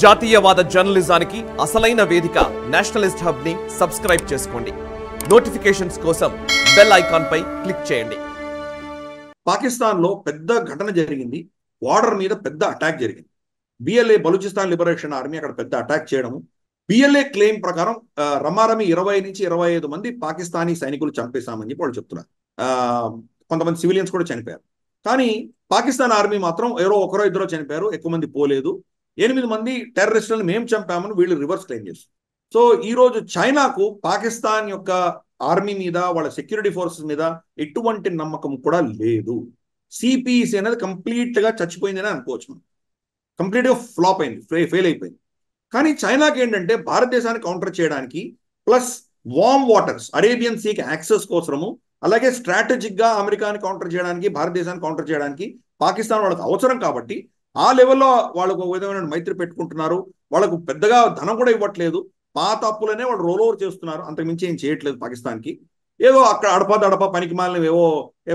జాతీయవాద జర్నలిజానికి అసలైన వేదిక నేషనలిస్ట్ హబ్ ని సబ్స్క్రైబ్ చేసుకోండి. నోటిఫికేషన్స్ కోసం బెల్ ఐకాన్ పై క్లిక్ చేయండి. పాకిస్తాన్ లో పెద్ద ఘటన జరిగింది. బార్డర్ మీద పెద్ద అటాక్ జరిగింది. బిఎల్ఏ బలూచిస్తాన్ లిబరేషన్ ఆర్మీ అక్కడ పెద్ద అటాక్ చేయడము. బిఎల్ఏ క్లెయిమ్ ప్రకారం రమారమి 20 నుంచి 25 మంది పాకిస్తానీ సైనికులు చంపేశామని చెప్పి వాళ్ళు చెప్తున్నారు. కొంతమంది సివిలియన్స్ కూడా చనిపోయారు. కానీ పాకిస్తాన్ ఆర్మీ మాత్రం ఎవరో ఒకరో ఇద్దరో చనిపోయారు, ఎక్కువ మంది పోలేదు. 8 మంది టెర్రరిస్టులను మేము చంపామని వీళ్ళు రివర్స్ క్లెయిమ్ చేస్తారు. సో ఈ రోజు చైనాకు పాకిస్తాన్ యొక్క ఆర్మీ మీద, వాళ్ళ సెక్యూరిటీ ఫోర్సెస్ మీద ఎటువంటి నమ్మకం కూడా లేదు. సిపిసి అనేది కంప్లీట్ గా చచ్చిపోయిందని అనుకోవచ్చు. మనం కంప్లీట్ గా ఫ్లాప్ అయింది, ఫెయిల్ అయిపోయింది. కానీ చైనాకి ఏంటంటే భారతదేశాన్ని కౌంటర్ చేయడానికి ప్లస్ వార్మ్ వాటర్స్, అరేబియన్ సీకి యాక్సెస్ కోసము, అలాగే స్ట్రాటజిక్ గా అమెరికాని కౌంటర్ చేయడానికి, భారతదేశాన్ని కౌంటర్ చేయడానికి పాకిస్తాన్ వాళ్ళకి అవసరం. కాబట్టి ఆ లెవెల్లో వాళ్ళకు ఒక విధమైన మైత్రి పెట్టుకుంటున్నారు. వాళ్ళకు పెద్దగా ధనం కూడా ఇవ్వట్లేదు. పాత అప్పులనే వాళ్ళు రోల్ ఓవర్ చేస్తున్నారు. అంతకుమించి ఏం చేయట్లేదు పాకిస్తాన్కి. ఏదో అక్కడ అడప పనికి మాలినవి ఏవో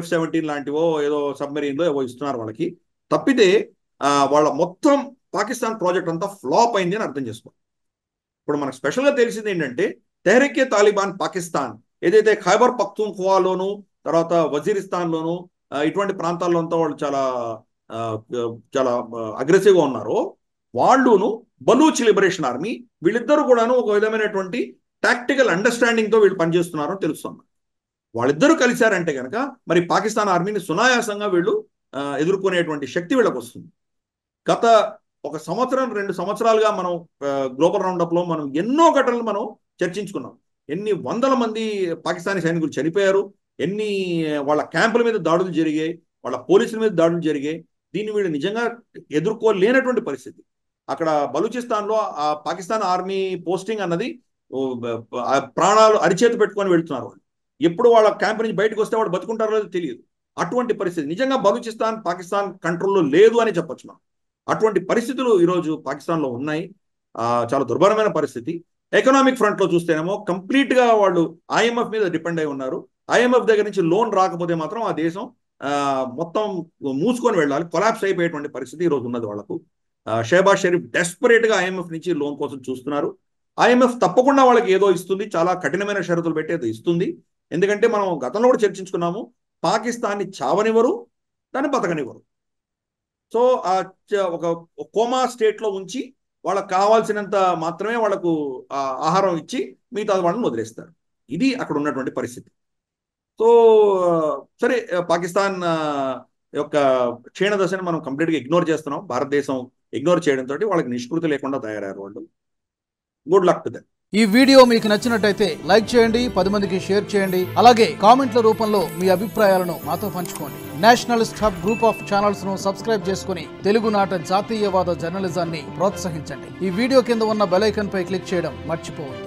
F-17 లాంటివో ఏదో సబ్మెరీన్లో ఏవో ఇస్తున్నారు వాళ్ళకి. తప్పితే వాళ్ళ మొత్తం పాకిస్తాన్ ప్రాజెక్ట్ అంతా ఫ్లాప్ అయింది అని అర్థం చేసుకోవాలి. ఇప్పుడు మనకు స్పెషల్గా తెలిసింది ఏంటంటే తెహ్రీకే తాలిబాన్ పాకిస్తాన్ ఏదైతే ఖైబర్ పఖ్తూన్ఖ్వాలోను, తర్వాత వజీరిస్తాన్లోను, ఇటువంటి ప్రాంతాల్లో అంతా వాళ్ళు చాలా అగ్రెసివ్గా ఉన్నారో, వాళ్ళును బలూచ్ లిబరేషన్ ఆర్మీ వీళ్ళిద్దరూ కూడాను ఒక విధమైనటువంటి టాక్టికల్ అండర్స్టాండింగ్ తో వీళ్ళు పనిచేస్తున్నారని తెలుస్తుంది. వాళ్ళిద్దరూ కలిశారంటే కనుక మరి పాకిస్తాన్ ఆర్మీని సునాయాసంగా వీళ్ళు ఎదుర్కొనేటువంటి శక్తి వీళ్ళకి వస్తుంది. గత 1 సంవత్సరం 2 సంవత్సరాలుగా మనం గ్లోబల్ రౌండప్ లో మనం ఎన్నో ఘటనలు మనం చర్చించుకున్నాం. ఎన్ని వందల మంది పాకిస్తానీ సైనికులు చనిపోయారు, ఎన్ని వాళ్ళ క్యాంపుల మీద దాడులు జరిగాయి, వాళ్ళ పోలీసుల మీద దాడులు జరిగాయి. దీన్ని వీళ్ళు నిజంగా ఎదుర్కోలేనటువంటి పరిస్థితి. అక్కడ బలూచిస్తాన్లో ఆ పాకిస్తాన్ ఆర్మీ పోస్టింగ్ అన్నది ప్రాణాలు అరిచేతి పెట్టుకొని వెళ్తున్నారు. వాళ్ళు ఎప్పుడు వాళ్ళ క్యాంప్ నుంచి బయటకు వస్తే వాళ్ళు బతుకుంటారో లేదో తెలియదు. అటువంటి పరిస్థితి నిజంగా బలూచిస్తాన్ పాకిస్తాన్ కంట్రోల్లో లేదు అని చెప్పొచ్చు మనం. అటువంటి పరిస్థితులు ఈరోజు పాకిస్తాన్లో ఉన్నాయి. చాలా దుర్భరమైన పరిస్థితి. ఎకనామిక్ ఫ్రంట్ లో చూస్తేనేమో కంప్లీట్ గా వాళ్ళు IMF మీద డిపెండ్ అయి ఉన్నారు. IMF దగ్గర నుంచి లోన్ రాకపోతే మాత్రం ఆ దేశం మొత్తం మూసుకొని వెళ్ళాలి, కొలాప్స్ అయిపోయేటువంటి పరిస్థితి ఈరోజు ఉన్నది వాళ్ళకు. షెహబాజ్ షరీఫ్ డెస్పరేట్ గా IMF నుంచి లోన్ కోసం చూస్తున్నారు. IMF తప్పకుండా వాళ్ళకి ఏదో ఇస్తుంది, చాలా కఠినమైన షరతులు పెట్టి ఏదో ఇస్తుంది. ఎందుకంటే మనం గతంలో కూడా చర్చించుకున్నాము, పాకిస్తాన్ని చావనివ్వరు, దాన్ని బతకనివ్వరు. సో ఒక కోమా స్టేట్ లో ఉంచి వాళ్ళకి కావాల్సినంత మాత్రమే వాళ్ళకు ఆహారం ఇచ్చి మిగతా వాళ్ళని వదిలేస్తారు. ఇది అక్కడ ఉన్నటువంటి పరిస్థితి. సో సరే, పాకిస్తాన్ యొక్క క్షీణ దశని మనం కంప్లీట్గా ఇగ్నోర్ చేస్తున్నాం. భారతదేశం ఇగ్నోర్ చేయడంతో వాళ్ళకి నిష్కృతి లేకుండా తయారయ్యారు వాళ్ళు. Good luck to them. ఈ వీడియో మీకు నచ్చినట్టయితే లైక్ చేయండి, 10 మందికి షేర్ చేయండి. అలాగే కామెంట్ల రూపంలో మీ అభిప్రాయాలను మాతో పంచుకోండి. Nationalist hub group of channels ను సబ్స్క్రైబ్ చేసుకుని తెలుగునాట జాతీయవాద జర్నలిజాన్ని ప్రోత్సహించండి. ఈ వీడియో కింద ఉన్న బెల్ ఐకాన్ పై క్లిక్ చేయడం మర్చిపోవద్దు.